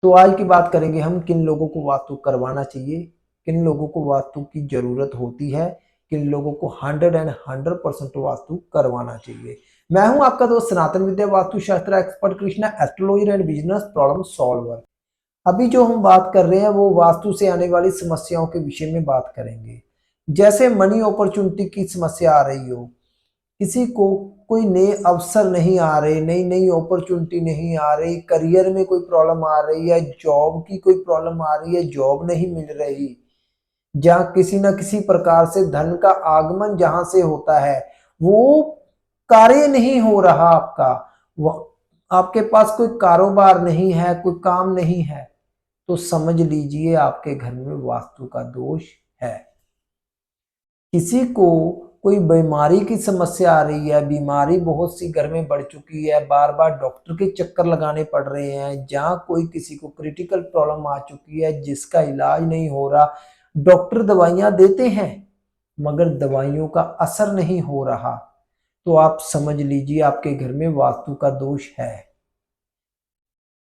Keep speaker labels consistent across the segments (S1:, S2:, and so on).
S1: तो आज की बात करेंगे हम किन लोगों को वास्तु करवाना चाहिए, किन लोगों को वास्तु की ज़रूरत होती है, किन लोगों को 100% वास्तु करवाना चाहिए। मैं हूं आपका दोस्त सनातन विद्या वास्तु शास्त्र expert Krishna, astrologer and business problem solver. अभी जो हम बात कर रहे हैं वो वास्तु से आने वाली समस्याओं के विषय में बात करेंगे। जैसे मनी अपॉर्चुनिटी की समस्या आ रही हो, किसी को कोई नए अवसर नहीं आ रहे, नई नई अपॉर्चुनिटी नहीं आ रही, करियर में कोई प्रॉब्लम आ रही है, जॉब की कोई प्रॉब्लम आ रही है, जॉब नहीं मिल रही, जहाँ किसी ना किसी प्रकार से धन का आगमन जहां से होता है वो कार्य नहीं हो रहा आपका, वो आपके पास कोई कारोबार नहीं है, कोई काम नहीं है, तो समझ लीजिए आपके घर में वास्तु का दोष है। किसी को कोई बीमारी की समस्या आ रही है, बीमारी बहुत सी घर में बढ़ चुकी है, बार बार डॉक्टर के चक्कर लगाने पड़ रहे हैं, जहाँ कोई किसी को क्रिटिकल प्रॉब्लम आ चुकी है जिसका इलाज नहीं हो रहा, डॉक्टर दवाइयां देते हैं मगर दवाइयों का असर नहीं हो रहा, तो आप समझ लीजिए आपके घर में वास्तु का दोष है।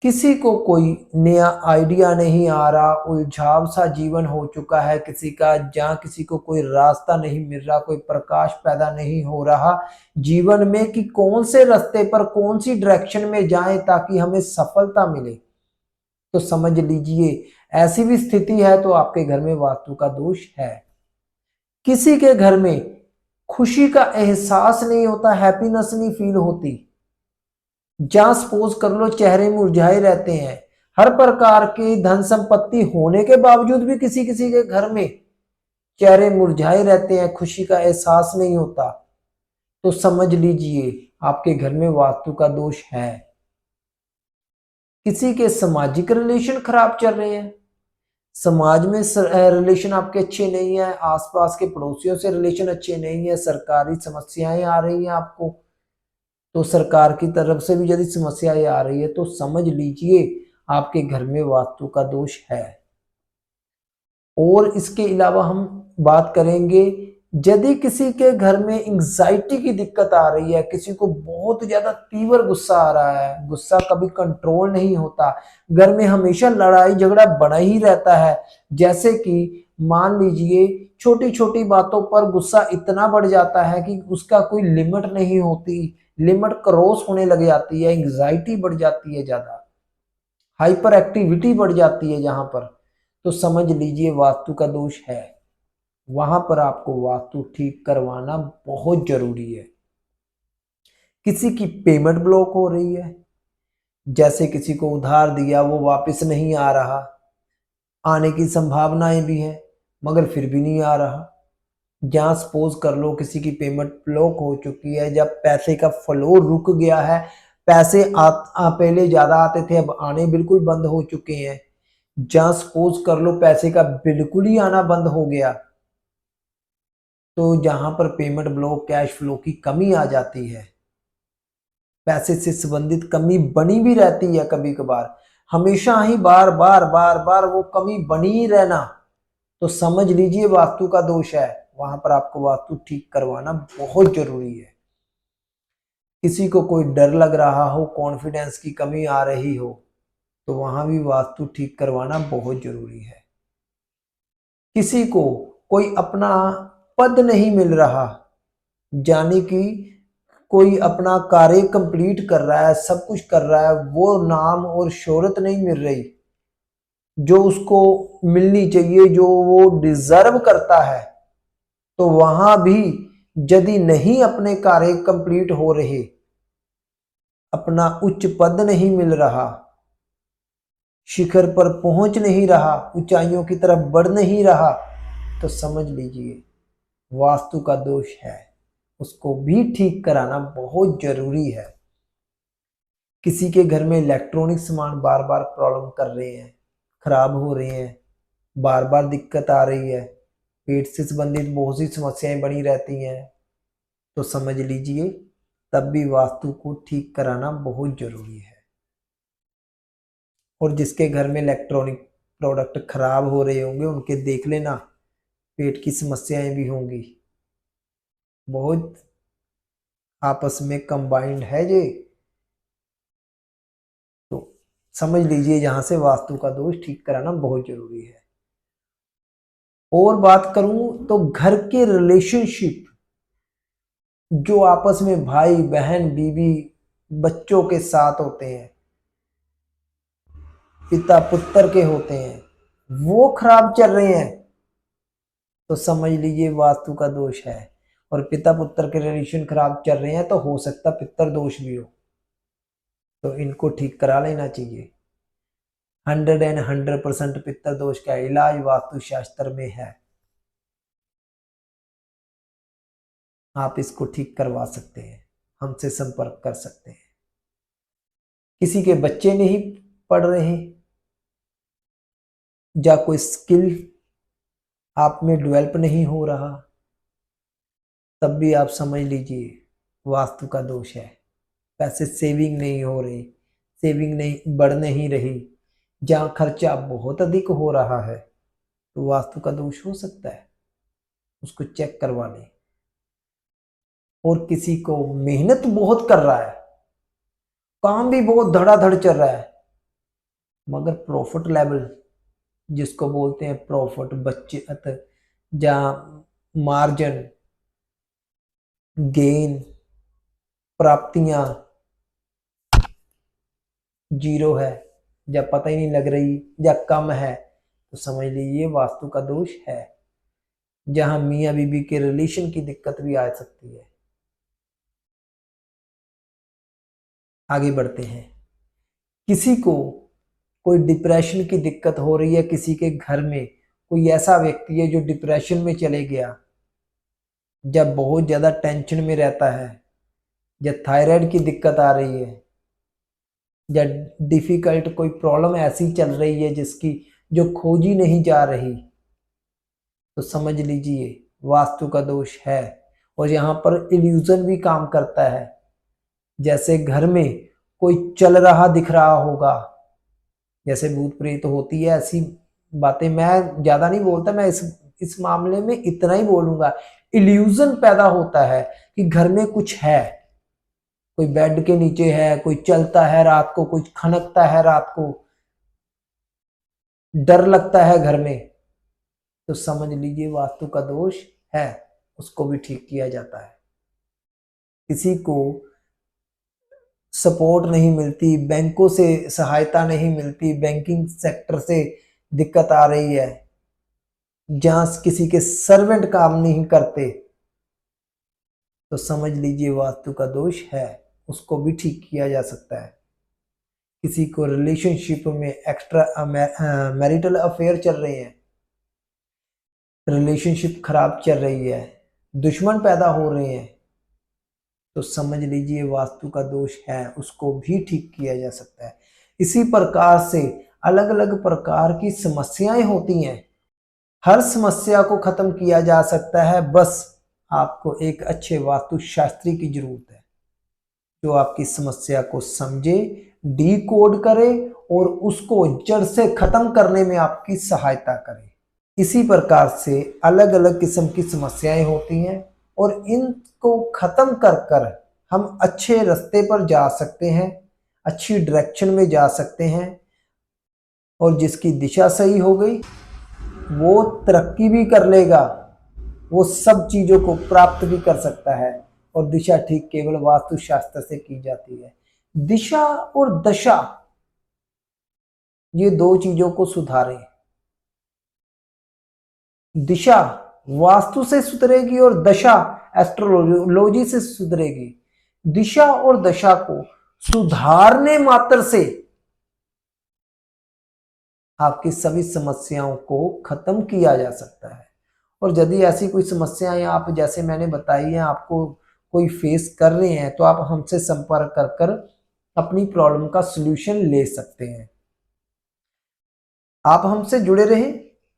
S1: किसी को कोई नया आइडिया नहीं आ रहा, उलझाव सा जीवन हो चुका है किसी का, जहाँ किसी को कोई रास्ता नहीं मिल रहा, कोई प्रकाश पैदा नहीं हो रहा जीवन में कि कौन से रास्ते पर कौन सी डायरेक्शन में जाएं ताकि हमें सफलता मिले, तो समझ लीजिए ऐसी भी स्थिति है तो आपके घर में वास्तु का दोष है। किसी के घर में खुशी का एहसास नहीं होता, हैप्पीनेस नहीं फील होती, जहां सपोज कर लो चेहरे मुरझाए रहते हैं, हर प्रकार की धन संपत्ति होने के बावजूद भी किसी किसी के घर में चेहरे मुरझाए रहते हैं, खुशी का एहसास नहीं होता, तो समझ लीजिए आपके घर में वास्तु का दोष है। किसी के सामाजिक रिलेशन खराब चल रहे हैं, समाज में रिलेशन आपके अच्छे नहीं है, आसपास के पड़ोसियों से रिलेशन अच्छे नहीं है, सरकारी समस्याएं आ रही हैं आपको, तो सरकार की तरफ से भी यदि समस्याएं आ रही है तो समझ लीजिए आपके घर में वास्तु का दोष है। और इसके अलावा हम बात करेंगे, यदि किसी के घर में एंग्जाइटी की दिक्कत आ रही है, किसी को बहुत ज्यादा तीव्र गुस्सा आ रहा है, गुस्सा कभी कंट्रोल नहीं होता, घर में हमेशा लड़ाई झगड़ा बना ही रहता है, जैसे कि मान लीजिए छोटी छोटी बातों पर गुस्सा इतना बढ़ जाता है कि उसका कोई लिमिट नहीं होती, लिमिट क्रॉस होने लग जाती है, एंग्जाइटी बढ़ जाती है, ज्यादा हाइपर एक्टिविटी बढ़ जाती है जहां पर, तो समझ लीजिए वास्तु का दोष है। वहां पर आपको वास्तु ठीक करवाना बहुत जरूरी है। किसी की पेमेंट ब्लॉक हो रही है, जैसे किसी को उधार दिया वो वापस नहीं आ रहा, आने की संभावनाएं भी है मगर फिर भी नहीं आ रहा, जहां सपोज कर लो किसी की पेमेंट ब्लॉक हो चुकी है, जब पैसे का फ्लो रुक गया है, पैसे पहले ज्यादा आते थे अब आने बिल्कुल बंद हो चुके हैं, जहां सपोज कर लो पैसे का बिल्कुल ही आना बंद हो गया, तो जहां पर पेमेंट ब्लॉक कैश फ्लो की कमी आ जाती है, पैसे से संबंधित कमी बनी भी रहती है, कभी कभार हमेशा ही बार बार बार बार वो कमी बनी ही रहना, तो समझ लीजिए वास्तु का दोष है। वहां पर आपको वास्तु ठीक करवाना बहुत जरूरी है। किसी को कोई डर लग रहा हो, कॉन्फिडेंस की कमी आ रही हो, तो वहां भी वास्तु ठीक करवाना बहुत जरूरी है। किसी को कोई अपना पद नहीं मिल रहा, यानी कि कोई अपना कार्य कंप्लीट कर रहा है, सब कुछ कर रहा है, वो नाम और शोहरत नहीं मिल रही जो उसको मिलनी चाहिए, जो वो डिजर्व करता है, तो वहां भी यदि नहीं अपने कार्य कंप्लीट हो रहे, अपना उच्च पद नहीं मिल रहा, शिखर पर पहुंच नहीं रहा, ऊंचाइयों की तरफ बढ़ नहीं रहा, तो समझ लीजिए वास्तु का दोष है, उसको भी ठीक कराना बहुत जरूरी है। किसी के घर में इलेक्ट्रॉनिक सामान बार बार प्रॉब्लम कर रहे हैं, खराब हो रहे हैं, बार बार दिक्कत आ रही है, पेट से संबंधित बहुत सी समस्याएं बनी रहती हैं, तो समझ लीजिए तब भी वास्तु को ठीक कराना बहुत जरूरी है। और जिसके घर में इलेक्ट्रॉनिक प्रोडक्ट खराब हो रहे होंगे उनके देख लेना पेट की समस्याएं भी होंगी, बहुत आपस में कंबाइंड है ये, तो समझ लीजिए जहां से वास्तु का दोष ठीक कराना बहुत जरूरी है। और बात करूं तो घर के रिलेशनशिप जो आपस में भाई बहन बीवी बच्चों के साथ होते हैं, पिता पुत्र के होते हैं, वो खराब चल रहे हैं तो समझ लीजिए वास्तु का दोष है। और पिता पुत्र के रिलेशन खराब चल रहे हैं तो हो सकता पितर दोष भी हो, तो इनको ठीक करा लेना चाहिए। 100% पितर दोष का इलाज वास्तु शास्त्र में है, आप इसको ठीक करवा सकते हैं, हमसे संपर्क कर सकते हैं। किसी के बच्चे नहीं पढ़ रहे या कोई स्किल आप में डेवलप नहीं हो रहा, तब भी आप समझ लीजिए वास्तु का दोष है। पैसे सेविंग नहीं हो रही, सेविंग नहीं बढ़ नहीं रही, जहां खर्चा बहुत अधिक हो रहा है तो वास्तु का दोष हो सकता है, उसको चेक करवा लें। और किसी को मेहनत बहुत कर रहा है, काम भी बहुत धड़ाधड़ चल रहा है, मगर प्रॉफिट लेवल जिसको बोलते हैं प्रॉफिट बचत, जहां मार्जिन गेन प्राप्तियां जीरो है या पता ही नहीं लग रही या कम है, तो समझ लीजिए वास्तु का दोष है। जहां मियां बीबी के रिलेशन की दिक्कत भी आ सकती है। आगे बढ़ते हैं। किसी को कोई डिप्रेशन की दिक्कत हो रही है, किसी के घर में कोई ऐसा व्यक्ति है जो डिप्रेशन में चले गया, जब बहुत ज्यादा टेंशन में रहता है, या थायराइड की दिक्कत आ रही है, या डिफिकल्ट कोई प्रॉब्लम ऐसी चल रही है जिसकी जो खोजी नहीं जा रही, तो समझ लीजिए वास्तु का दोष है। और यहाँ पर इल्यूजन भी काम करता है, जैसे घर में कोई चल रहा दिख रहा होगा, जैसे भूत प्रेत होती है ऐसी बातें मैं ज्यादा नहीं बोलता, मैं इस मामले में इतना ही बोलूंगा। इल्यूजन पैदा होता है कि घर में कुछ है, कोई बेड के नीचे है, कोई चलता है रात को, कुछ खनकता है रात को, डर लगता है घर में, तो समझ लीजिए वास्तु का दोष है, उसको भी ठीक किया जाता है। किसी को सपोर्ट नहीं मिलती, बैंकों से सहायता नहीं मिलती, बैंकिंग सेक्टर से दिक्कत आ रही है, जहां किसी के सर्वेंट काम नहीं करते, तो समझ लीजिए वास्तु का दोष है, उसको भी ठीक किया जा सकता है। किसी को रिलेशनशिप में एक्स्ट्रा मैरिटल अफेयर चल रहे हैं, रिलेशनशिप खराब चल रही है, दुश्मन पैदा हो रहे हैं, तो समझ लीजिए वास्तु का दोष है, उसको भी ठीक किया जा सकता है। इसी प्रकार से अलग अलग प्रकार की समस्याएं होती हैं, हर समस्या को खत्म किया जा सकता है, बस आपको एक अच्छे वास्तु शास्त्री की जरूरत है, जो आपकी समस्या को समझे, डीकोड करे और उसको जड़ से खत्म करने में आपकी सहायता करे। इसी प्रकार से अलग अलग किस्म की समस्याएं होती हैं और इनको खत्म कर कर हम अच्छे रास्ते पर जा सकते हैं, अच्छी डायरेक्शन में जा सकते हैं, और जिसकी दिशा सही हो गई वो तरक्की भी कर लेगा, वो सब चीजों को प्राप्त भी कर सकता है। और दिशा ठीक केवल वास्तु शास्त्र से की जाती है। दिशा और दशा, ये दो चीजों को सुधारें। दिशा वास्तु से सुधरेगी और दशा एस्ट्रोलॉजी से सुधरेगी। दिशा और दशा को सुधारने मात्र से आपकी सभी समस्याओं को खत्म किया जा सकता है। और यदि ऐसी कोई समस्याएं आप जैसे मैंने बताई है आपको कोई फेस कर रहे हैं, तो आप हमसे संपर्क कर कर अपनी प्रॉब्लम का सलूशन ले सकते हैं। आप हमसे जुड़े रहें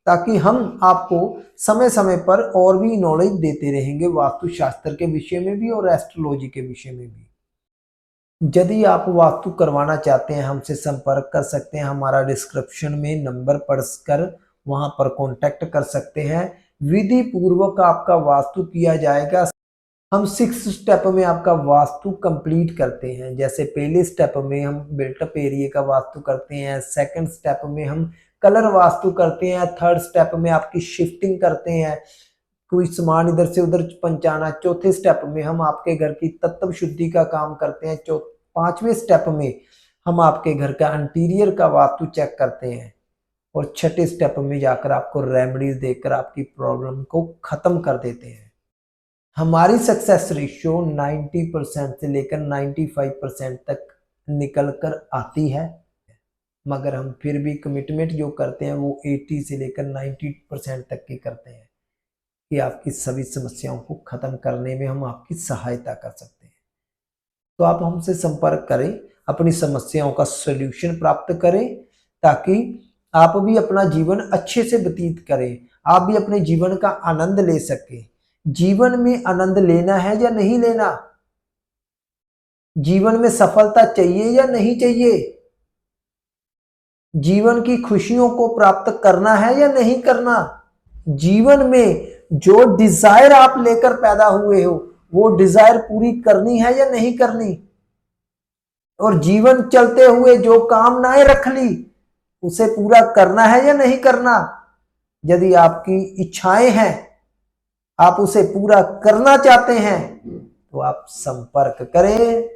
S1: ताकि हम आपको समय समय पर और भी नॉलेज देते रहेंगे, वास्तु शास्त्र के विषय में भी और एस्ट्रोलॉजी के विषय में भी। यदि आप वास्तु करवाना चाहते हैं हमसे संपर्क कर सकते हैं, हमारा डिस्क्रिप्शन में नंबर पढ़कर वहां पर कांटेक्ट कर सकते हैं। विधि पूर्वक आपका वास्तु किया जाएगा। हम 6 स्टेप में आपका वास्तु कंप्लीट करते हैं। जैसे पहले स्टेप में हम बिल्टअप एरिया का वास्तु करते हैं, सेकंड स्टेप में हम कलर वास्तु करते हैं, थर्ड स्टेप में आपकी शिफ्टिंग करते हैं, कोई सामान इधर से उधर पहुंचाना, चौथे स्टेप में हम आपके घर की तत्व शुद्धि का काम करते हैं, पांचवें स्टेप में हम आपके घर का इंटीरियर का वास्तु चेक करते हैं, और छठे स्टेप में जाकर आपको रेमेडीज देकर आपकी प्रॉब्लम को खत्म कर देते हैं। हमारी सक्सेस रेशियो 90% से लेकर 95% तक निकल कर आती है, मगर हम फिर भी कमिटमेंट जो करते हैं वो 80 से लेकर 90% तक की करते हैं कि आपकी सभी समस्याओं को खत्म करने में हम आपकी सहायता कर सकते हैं। तो आप हमसे संपर्क करें, अपनी समस्याओं का सॉल्यूशन प्राप्त करें, ताकि आप भी अपना जीवन अच्छे से व्यतीत करें, आप भी अपने जीवन का आनंद ले सकें। जीवन में आनंद लेना है या नहीं लेना, जीवन में सफलता चाहिए या नहीं चाहिए, जीवन की खुशियों को प्राप्त करना है या नहीं करना, जीवन में जो डिजायर आप लेकर पैदा हुए हो वो डिजायर पूरी करनी है या नहीं करनी, और जीवन चलते हुए जो कामनाएं रख ली उसे पूरा करना है या नहीं करना। यदि आपकी इच्छाएं हैं, आप उसे पूरा करना चाहते हैं, तो आप संपर्क करें।